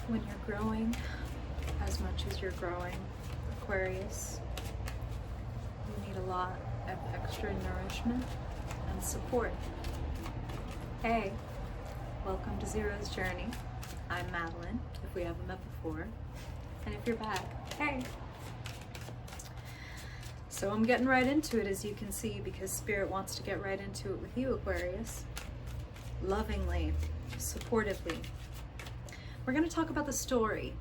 When you're growing as much as you're growing, Aquarius, you need a lot of extra nourishment and support. Hey, welcome to Zero's Journey. I'm Madeline, if we haven't met before. And if you're back, hey! So I'm getting right into it, as you can see, because Spirit wants to get right into it with you, Aquarius. Lovingly, supportively. We're going to talk about the story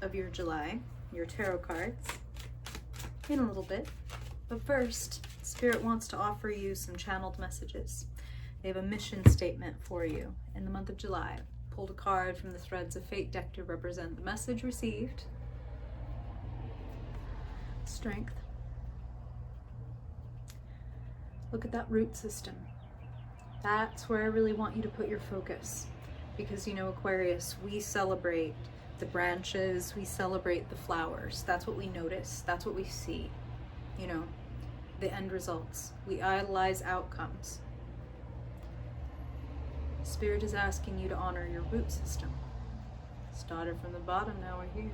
of your July, your tarot cards, in a little bit. But first, Spirit wants to offer you some channeled messages. They have a mission statement for you in the month of July. Pulled a card from the Threads of Fate deck to represent the message received. Strength. Look at that root system. That's where I really want you to put your focus. Because, you know, Aquarius, we celebrate the branches, we celebrate the flowers. That's what we notice. That's what we see. You know, the end results. We idolize outcomes. Spirit is asking you to honor your root system. Started from the bottom, now we're here.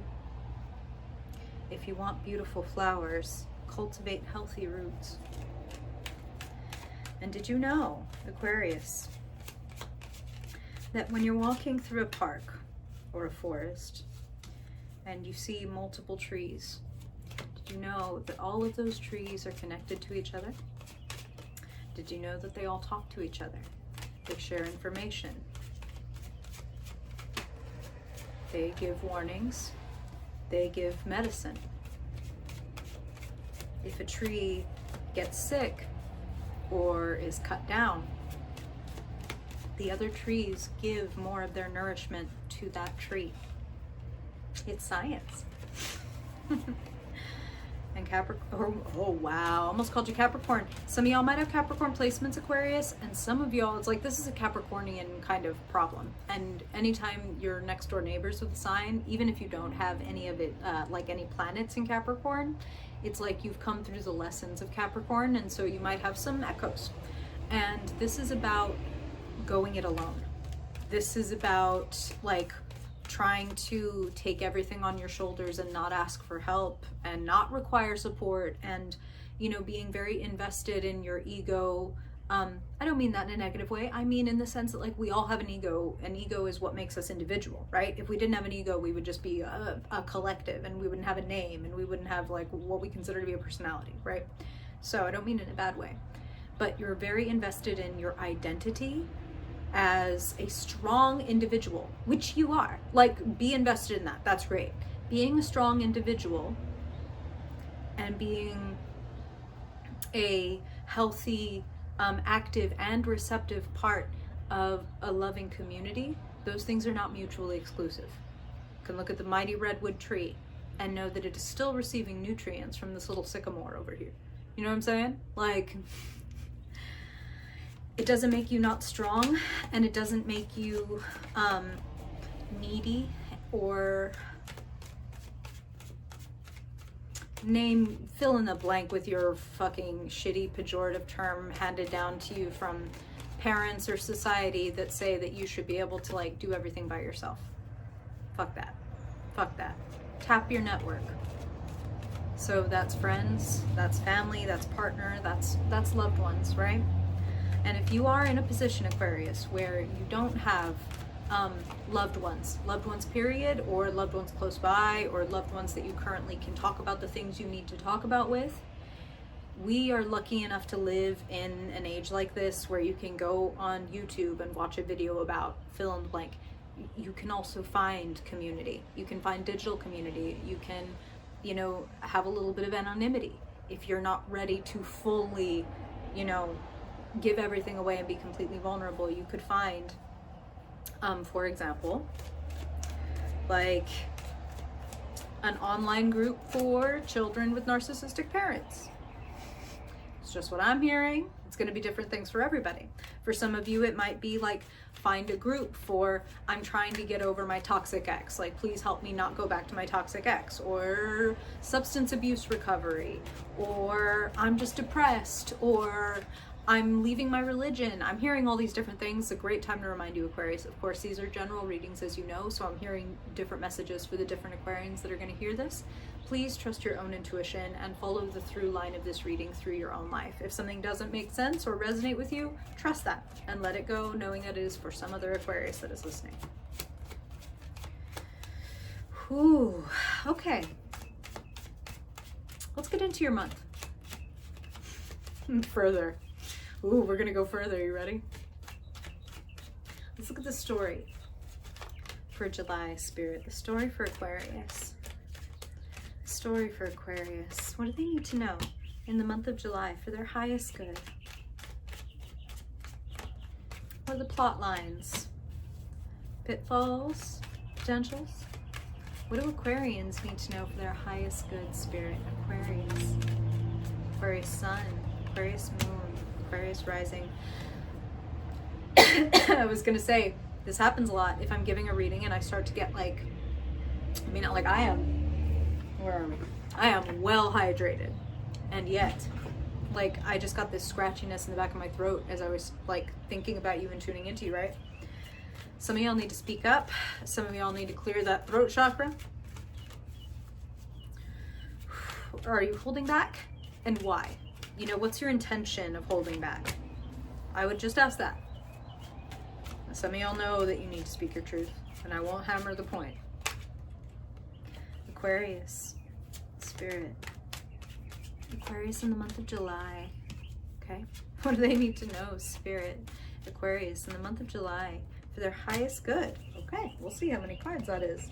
If you want beautiful flowers, cultivate healthy roots. And did you know, Aquarius, that when you're walking through a park or a forest and you see multiple trees, did you know that all of those trees are connected to each other? Did you know that they all talk to each other? They share information. They give warnings. They give medicine. If a tree gets sick or is cut down, the other trees give more of their nourishment to that tree. It's science. And Capricorn, oh wow, almost called you Capricorn. Some of y'all might have Capricorn placements, Aquarius, and some of y'all, it's like this is a Capricornian kind of problem. And anytime you're next door neighbors with a sign, even if you don't have any of it, like any planets in Capricorn, it's like you've come through the lessons of Capricorn, and so you might have some echoes. And this is about going it alone. This is about like trying to take everything on your shoulders and not ask for help and not require support, and you know, being very invested in your ego. I don't mean that in a negative way. I mean in the sense that like we all have an ego. An ego is what makes us individual, right? If we didn't have an ego, we would just be a collective, and we wouldn't have a name, and we wouldn't have like what we consider to be a personality, right? So I don't mean it in a bad way, but you're very invested in your identity as a strong individual, which you are. Like, be invested in that. That's great. Being a strong individual and being a healthy, active and receptive part of a loving community, those things are not mutually exclusive. You can look at the mighty redwood tree and know that it is still receiving nutrients from this little sycamore over here. You know what I'm saying? Like, it doesn't make you not strong, and it doesn't make you needy or fill in the blank with your fucking shitty pejorative term handed down to you from parents or society that say that you should be able to like do everything by yourself. Fuck that. Fuck that. Tap your network. So that's friends, that's family, that's partner, that's loved ones, right? And if you are in a position, Aquarius, where you don't have loved ones period, or loved ones close by, or loved ones that you currently can talk about the things you need to talk about with, we are lucky enough to live in an age like this where you can go on YouTube and watch a video about fill in the blank. You can also find community. You can find digital community. You can, you know, have a little bit of anonymity. If you're not ready to fully, you know, give everything away and be completely vulnerable, you could find, for example, like an online group for children with narcissistic parents. It's just what I'm hearing. It's going to be different things for everybody. For some of you, it might be like, find a group for, I'm trying to get over my toxic ex, like please help me not go back to my toxic ex, or substance abuse recovery, or I'm just depressed, or I'm leaving my religion. I'm hearing all these different things. A great time to remind you, Aquarius. Of course, these are general readings, as you know, so I'm hearing different messages for the different Aquarians that are going to hear this. Please trust your own intuition and follow the through line of this reading through your own life. If something doesn't make sense or resonate with you, trust that and let it go, knowing that it is for some other Aquarius that is listening. Whew. Okay. Let's get into your month. Further. Ooh, we're gonna go further. You ready? Let's look at the story for July, Spirit. The story for Aquarius. The story for Aquarius. What do they need to know in the month of July for their highest good? What are the plot lines? Pitfalls? Potentials? What do Aquarians need to know for their highest good, Spirit? Aquarius. Aquarius Sun. Aquarius Moon. Aquarius rising. I was gonna say, this happens a lot if I'm giving a reading and I start to get like, I mean, not like I am, where are we? I am well hydrated, and yet, like, I just got this scratchiness in the back of my throat as I was like thinking about you and tuning into you, right? Some of y'all need to speak up. Some of y'all need to clear that throat chakra. Are you holding back? And why? You know, what's your intention of holding back? I would just ask that. Some of y'all know that you need to speak your truth, and I won't hammer the point. Aquarius, Spirit. Aquarius in the month of July. Okay? What do they need to know, Spirit? Aquarius in the month of July for their highest good. Okay, we'll see how many cards that is.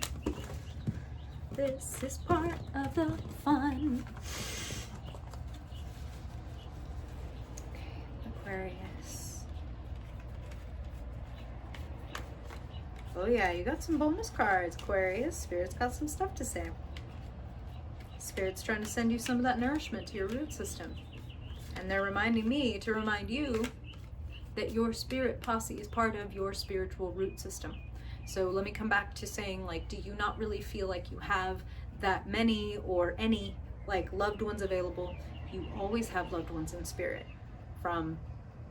This is part of the fun. Aquarius. Oh yeah, you got some bonus cards, Aquarius. Spirit's got some stuff to say. Spirit's trying to send you some of that nourishment to your root system. And they're reminding me to remind you that your spirit posse is part of your spiritual root system. So let me come back to saying, like, do you not really feel like you have that many or any, like, loved ones available? You always have loved ones in spirit. From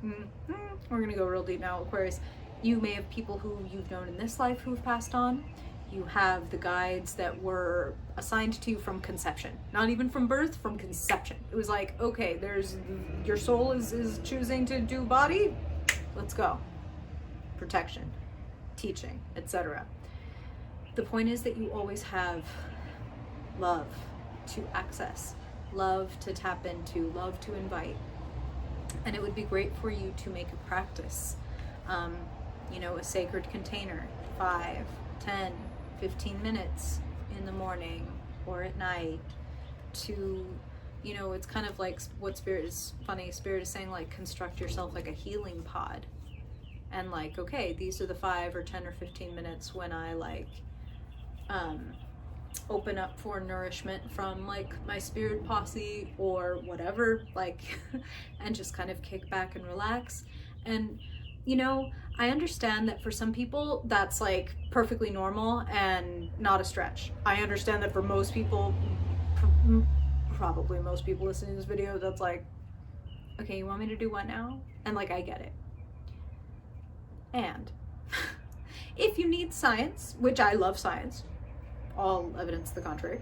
we're gonna go real deep now, Aquarius. You may have people who you've known in this life who've passed on. You have the guides that were assigned to you from conception, not even from birth, from conception. It was like, okay, there's your soul is choosing to do body, let's go. Protection, teaching, etc. The point is that you always have love to access, love to tap into, love to invite. And it would be great for you to make a practice, you know, a sacred container, 5, 10, 15 minutes in the morning or at night to, you know, it's kind of like what Spirit is saying, like, construct yourself like a healing pod. And like, okay, these are the 5 or 10 or 15 minutes when I like open up for nourishment from like my spirit posse or whatever, like, and just kind of kick back and relax. And you know, I understand that for some people that's like perfectly normal and not a stretch. I understand that for most people, probably most people listening to this video, that's like, okay, you want me to do what now? And like, I get it. And if you need science, which I love science, all evidence to the contrary,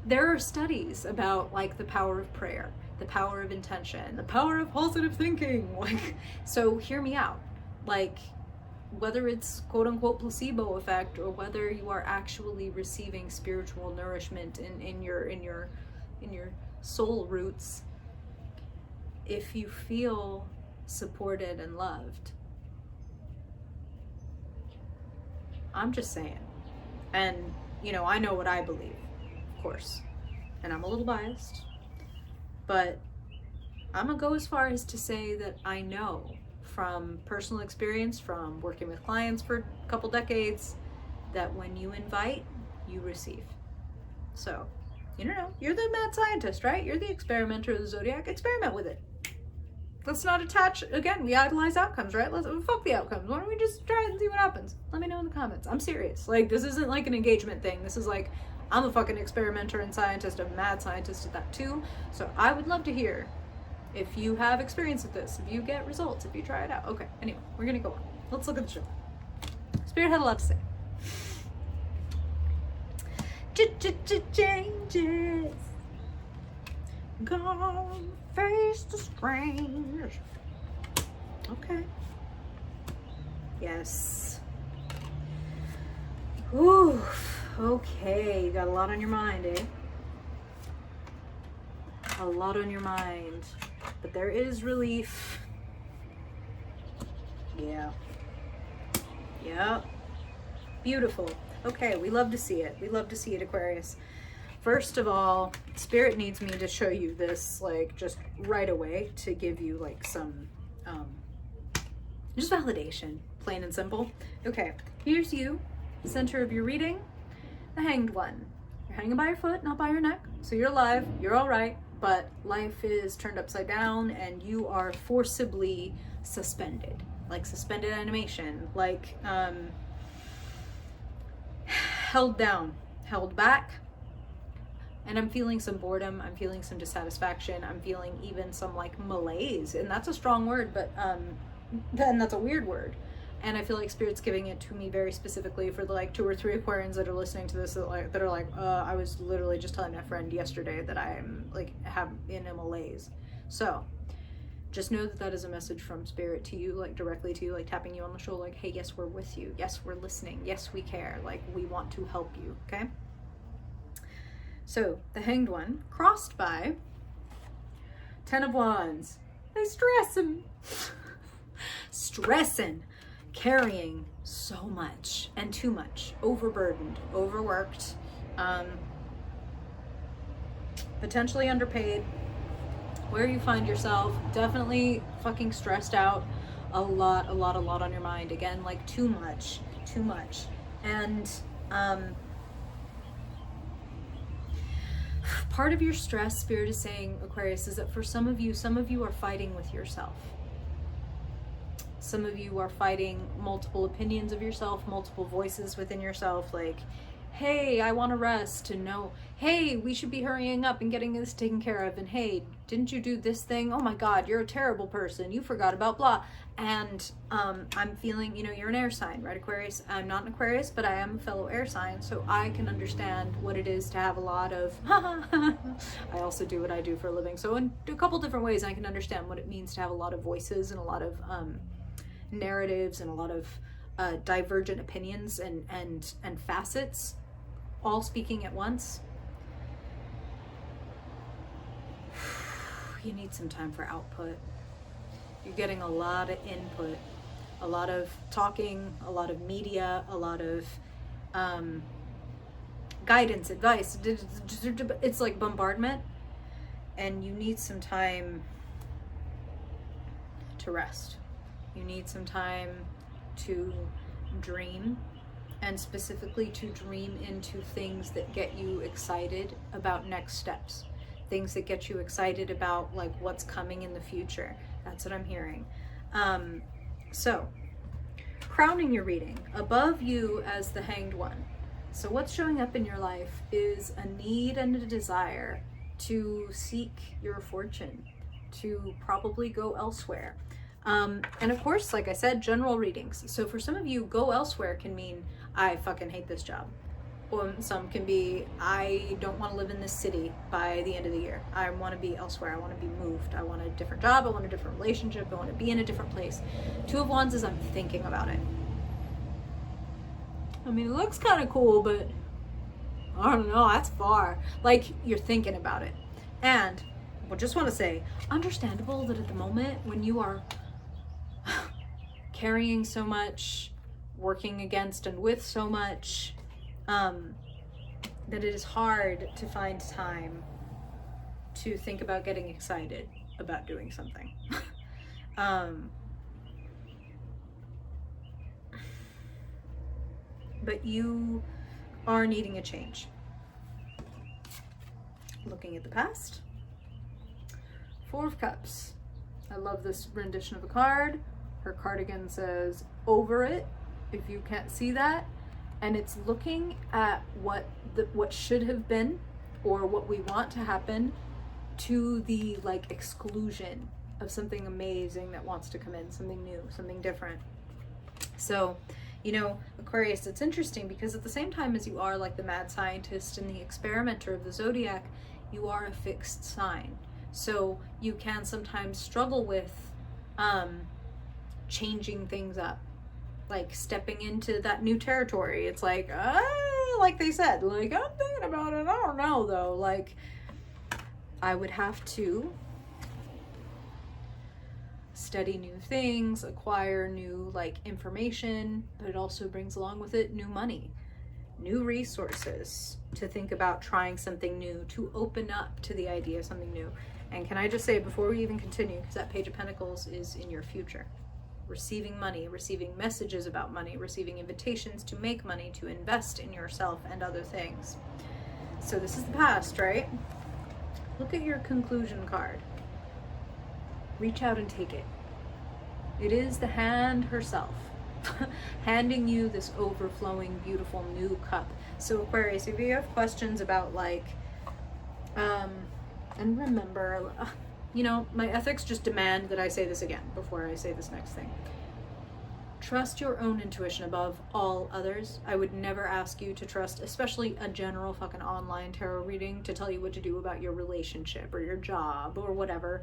there are studies about like the power of prayer, the power of intention, the power of positive thinking. Like, so hear me out. Like, whether it's quote unquote placebo effect or whether you are actually receiving spiritual nourishment in your soul roots, if you feel supported and loved, I'm just saying. And you know, I know what I believe, of course, and I'm a little biased, but I'm gonna go as far as to say that I know from personal experience, from working with clients for a couple decades, that when you invite, you receive. So, you know, you're the mad scientist, right? You're the experimenter of the zodiac. Experiment with it. Let's not attach, again, we idolize outcomes, right? Let's fuck the outcomes. Why don't we just try it and see what happens? Let me know in the comments. I'm serious. Like, this isn't like an engagement thing. This is like, I'm a fucking experimenter and scientist, a mad scientist at that too. So I would love to hear if you have experience with this, if you get results, if you try it out. Okay, anyway, we're gonna go on. Let's look at the show. Spirit had a lot to say. Changes. Gone face the strange. Okay. Yes. Ooh. Okay, you got a lot on your mind, eh? A lot on your mind. But there is relief. Yeah. Yep. Beautiful. Okay, we love to see it. We love to see it, Aquarius. First of all, Spirit needs me to show you this, like, just right away to give you, like, some, just validation, plain and simple. Okay, here's you, center of your reading, the Hanged One. You're hanging by your foot, not by your neck, so you're alive, you're all right, but life is turned upside down and you are forcibly suspended, like suspended animation, like, held down, held back. And I'm feeling some boredom, I'm feeling some dissatisfaction, I'm feeling even some like malaise, and that's a strong word, but then that's a weird word. And I feel like Spirit's giving it to me very specifically for the like 2 or 3 Aquarians that are listening to this that are like, I was literally just telling my friend yesterday that I'm like in a malaise. So just know that that is a message from Spirit to you, like directly to you, like tapping you on the shoulder, like, hey, yes, we're with you, yes, we're listening, yes, we care, like we want to help you, okay? So, the Hanged One, crossed by 10 of Wands. They stress him. Stressing, carrying so much and too much, overburdened, overworked, potentially underpaid. Where you find yourself, definitely fucking stressed out. A lot on your mind. Again, like too much. And, part of your stress, Spirit is saying, Aquarius, is that for some of you are fighting with yourself. Some of you are fighting multiple opinions of yourself, multiple voices within yourself, like, hey, I want to rest, and no, hey, we should be hurrying up and getting this taken care of, and hey, didn't you do this thing? Oh my God, you're a terrible person. You forgot about blah. And I'm feeling, you're an air sign, right, Aquarius? I'm not an Aquarius, but I am a fellow air sign, so I can understand what it is to have a lot of, I also do what I do for a living, so in a couple different ways I can understand what it means to have a lot of voices and a lot of narratives and a lot of divergent opinions and facets all speaking at once. You need some time for output. You're getting a lot of input, a lot of talking, a lot of media, a lot of guidance, advice. It's like bombardment, and you need some time to rest. You need some time to dream, and specifically to dream into things that get you excited about next steps, things that get you excited about like what's coming in the future. That's what I'm hearing. So crowning your reading, above you as the Hanged One. So what's showing up in your life is a need and a desire to seek your fortune, to probably go elsewhere. And of course, like I said, general readings. So for some of you, go elsewhere can mean, I fucking hate this job. Or some can be, I don't want to live in this city by the end of the year. I want to be elsewhere. I want to be moved. I want a different job. I want a different relationship. I want to be in a different place. 2 of Wands is I'm thinking about it. I mean, it looks kind of cool, but I don't know, that's far. Like, you're thinking about it. And I just want to say, understandable that at the moment when you are carrying so much, working against and with so much, that it is hard to find time to think about getting excited about doing something. But you are needing a change. Looking at the past. 4 of Cups. I love this rendition of a card. Her cardigan says, over it, if you can't see that. And it's looking at what should have been, or what we want to happen, to the like exclusion of something amazing that wants to come in, something new, something different. So, you know, Aquarius, it's interesting because at the same time as you are like the mad scientist and the experimenter of the zodiac, you are a fixed sign. So you can sometimes struggle with changing things up, like stepping into that new territory. It's like they said, like, I'm thinking about it, I don't know though. Like, I would have to study new things, acquire new like information, but it also brings along with it new money, new resources to think about trying something new, to open up to the idea of something new. And can I just say, before we even continue, because that Page of Pentacles is in your future, receiving money, receiving messages about money, receiving invitations to make money, to invest in yourself and other things. So this is the past, right? Look at your conclusion card. Reach out and take it. It is the hand herself handing you this overflowing, beautiful new cup. So Aquarius, if you have questions about like, and remember, you know, my ethics just demand that I say this again before I say this next thing. Trust your own intuition above all others. I would never ask you to trust, especially a general fucking online tarot reading, to tell you what to do about your relationship or your job or whatever.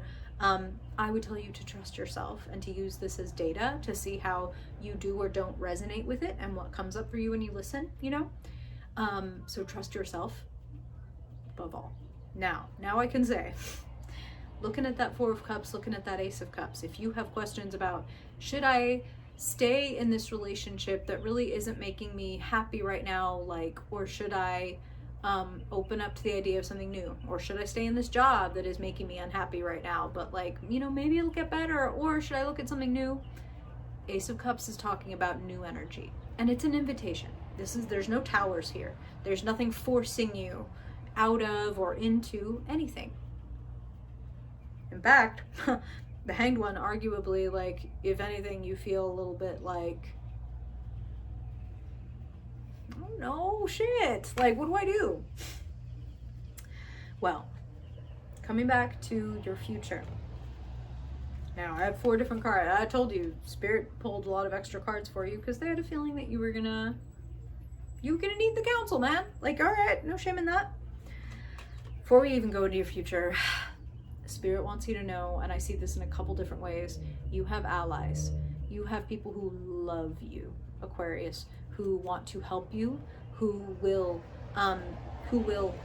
I would tell you to trust yourself and to use this as data to see how you do or don't resonate with it and what comes up for you when you listen, you know? So trust yourself above all. Now I can say, looking at that Four of Cups, looking at that Ace of Cups, if you have questions about, should I stay in this relationship that really isn't making me happy right now, like, or should I open up to the idea of something new, or should I stay in this job that is making me unhappy right now, but like, you know, maybe it'll get better, or should I look at something new? Ace of Cups is talking about new energy, and it's an invitation. There's no towers here. There's nothing forcing you out of or into anything. In fact, the Hanged One, arguably, like, if anything, you feel a little bit like, oh no, shit, like, what do I do? Well, coming back to your future. Now, I have 4 different cards. I told you, Spirit pulled a lot of extra cards for you because they had a feeling that you were gonna need the counsel, man. Like, all right, no shame in that. Before we even go into your future, Spirit wants you to know, and I see this in a couple different ways, you have allies. You have people who love you, Aquarius, who want to help you, who will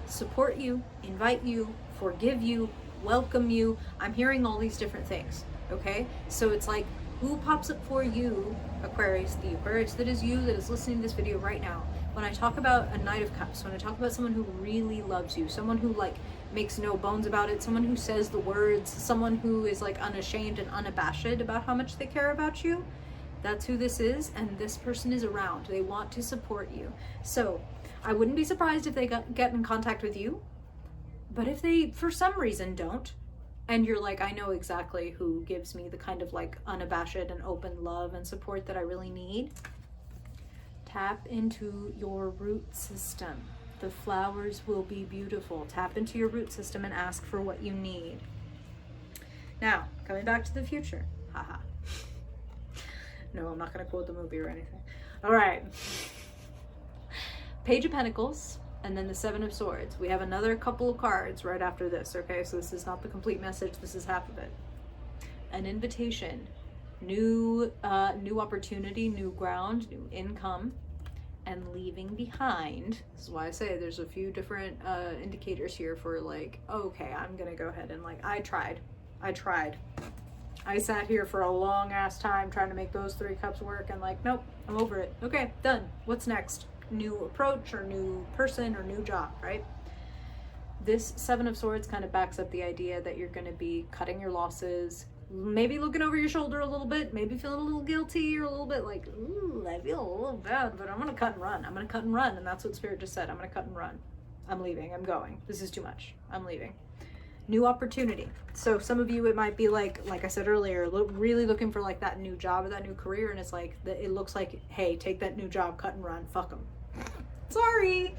support you, invite you, forgive you, welcome you. I'm hearing all these different things, okay? So it's like, who pops up for you, Aquarius, the Aquarius that is you, that is listening to this video right now? When I talk about a Knight of Cups, when I talk about someone who really loves you, someone who like makes no bones about it, someone who says the words, someone who is like unashamed and unabashed about how much they care about you, that's who this is, and this person is around. They want to support you. So I wouldn't be surprised if they get in contact with you, but if they for some reason don't, and you're like, I know exactly who gives me the kind of like unabashed and open love and support that I really need, tap into your root system. The flowers will be beautiful. Tap into your root system and ask for what you need. Now, coming back to the future. Haha. No, I'm not going to quote the movie or anything. All right. Page of Pentacles, and then the Seven of Swords. We have another couple of cards right after this, okay? So this is not the complete message. This is half of it. An invitation. New opportunity, new ground, new income, and leaving behind. This is why I say there's a few different indicators here for like, okay, I'm gonna go ahead and like, I tried. I sat here for a long ass time trying to make those 3 cups work, and like, nope, I'm over it. Okay, done. What's next? New approach or new person or new job, right? This Seven of Swords kind of backs up the idea that you're gonna be cutting your losses, maybe looking over your shoulder a little bit, maybe feeling a little guilty or a little bit like, ooh, I feel a little bad, but I'm gonna cut and run. I'm gonna cut and run, and that's what Spirit just said. I'm gonna cut and run. I'm leaving. I'm going. This is too much. I'm leaving. New opportunity. So some of you, it might be like I said earlier, really looking for like that new job or that new career, and it's like, it looks like, hey, take that new job, cut and run, fuck them. Sorry,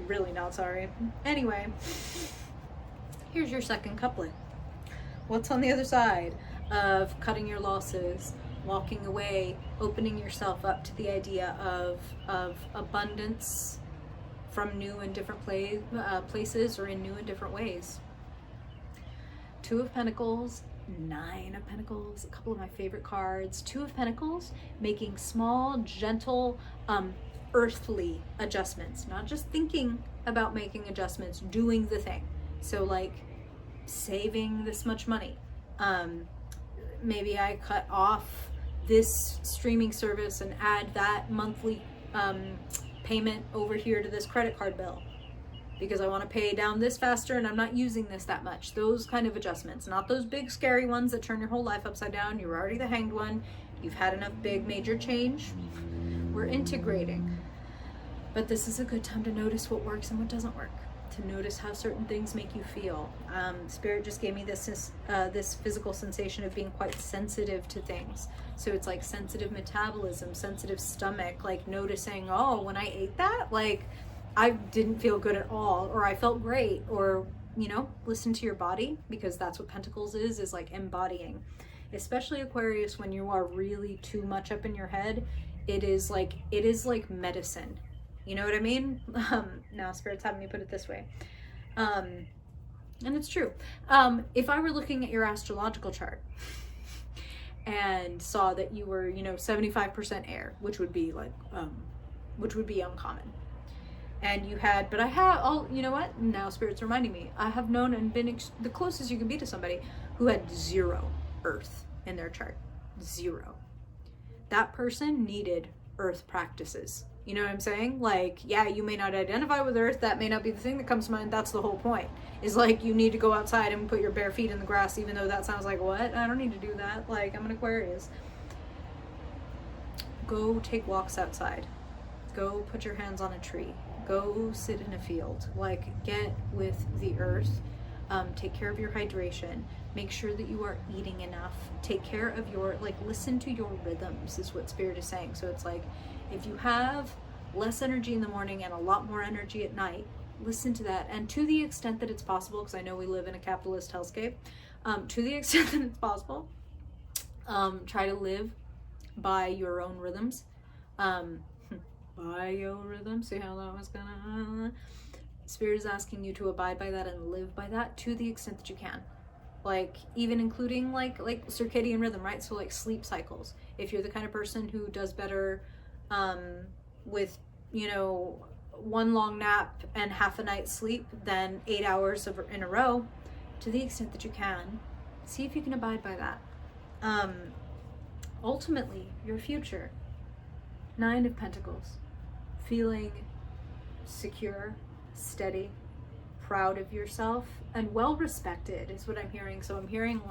really not sorry. Anyway, Here's your second couplet. What's on the other side of cutting your losses, walking away, opening yourself up to the idea of abundance from new and different places, or in new and different ways? Two of Pentacles, Nine of Pentacles, a couple of my favorite cards. Two of Pentacles, making small, gentle, earthly adjustments, not just thinking about making adjustments, doing the thing. So like saving this much money. Maybe I cut off this streaming service and add that monthly payment over here to this credit card bill because I want to pay down this faster and I'm not using this that much. Those kind of adjustments, not those big scary ones that turn your whole life upside down. You're already the hanged one. You've had enough big major change. We're integrating. But this is a good time to notice what works and what doesn't work, to notice how certain things make you feel. Spirit just gave me this physical sensation of being quite sensitive to things. So it's like sensitive metabolism, sensitive stomach, like noticing, oh, when I ate that, like I didn't feel good at all, or I felt great, or, you know, listen to your body, because that's what Pentacles is like embodying. Especially Aquarius, when you are really too much up in your head, it is like medicine. You know what I mean? Now Spirit's having me put it this way. And it's true. If I were looking at your astrological chart and saw that you were, 75% air, which would be uncommon. And you had, but I have, you know what? Now Spirit's reminding me, I have known and been the closest you can be to somebody who had 0 earth in their chart. 0. That person needed earth practices. You know what I'm saying? Like, yeah, you may not identify with earth. That may not be the thing that comes to mind. That's the whole point. Is like, you need to go outside and put your bare feet in the grass, even though that sounds like, what? I don't need to do that. Like, I'm an Aquarius. Go take walks outside. Go put your hands on a tree. Go sit in a field. Like, get with the earth. Take care of your hydration. Make sure that you are eating enough. Take care of your, listen to your rhythms is what Spirit is saying. So it's like, if you have less energy in the morning and a lot more energy at night, listen to that. And to the extent that it's possible, because I know we live in a capitalist hellscape, to the extent that it's possible, try to live by your own rhythms. By your rhythm. See how that was gonna... Spirit is asking you to abide by that and live by that to the extent that you can. Like, even including like circadian rhythm, right? So like sleep cycles. If you're the kind of person who does better with, one long nap and half a night's sleep than 8 hours in a row, to the extent that you can, see if you can abide by that. Ultimately, your future. 9 of Pentacles. Feeling secure, steady, proud of yourself, and well respected is what I'm hearing. So I'm hearing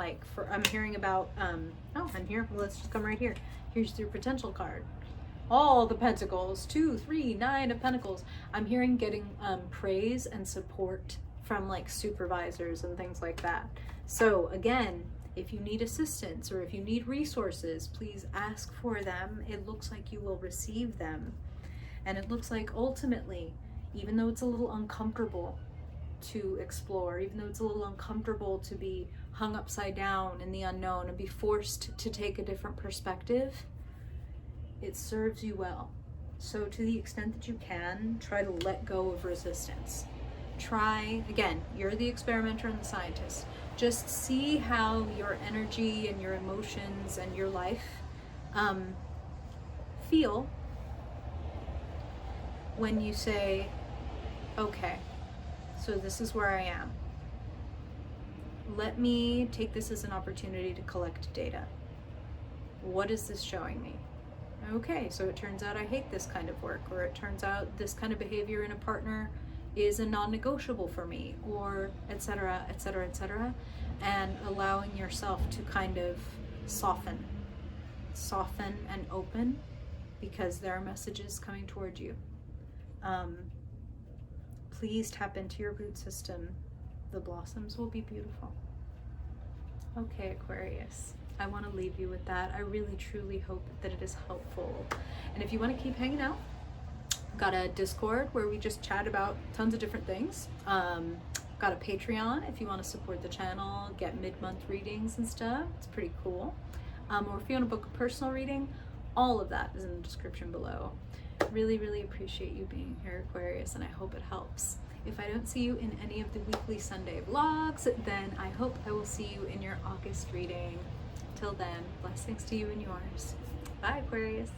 about and here, let's just come right here. Here's your potential card. All the Pentacles, 2, 3, 9 of Pentacles. I'm hearing getting praise and support from like supervisors and things like that. So again, if you need assistance or if you need resources, please ask for them. It looks like you will receive them. And it looks like ultimately, even though it's a little uncomfortable to explore, even though it's a little uncomfortable to be hung upside down in the unknown and be forced to take a different perspective, it serves you well. So to the extent that you can, try to let go of resistance. Try, again, you're the experimenter and the scientist. Just see how your energy and your emotions and your life feel when you say, okay, so this is where I am. Let me take this as an opportunity to collect data. What is this showing me? Okay, so it turns out I hate this kind of work, or it turns out this kind of behavior in a partner is a non-negotiable for me, or etc., etc., etc., and allowing yourself to kind of soften and open, because there are messages coming toward you. Please tap into your root system. The blossoms will be beautiful. Okay, Aquarius, I want to leave you with that. I really truly hope that it is helpful. And if you want to keep hanging out, I've got a Discord where we just chat about tons of different things. got a Patreon if you want to support the channel, get mid-month readings and stuff. It's pretty cool. Or if you want to book a personal reading, all of that is in the description below. Really, really appreciate you being here, Aquarius, and I hope it helps. If I don't see you in any of the weekly Sunday vlogs, then I hope I will see you in your August reading. Till then, blessings to you and yours. Bye, Aquarius.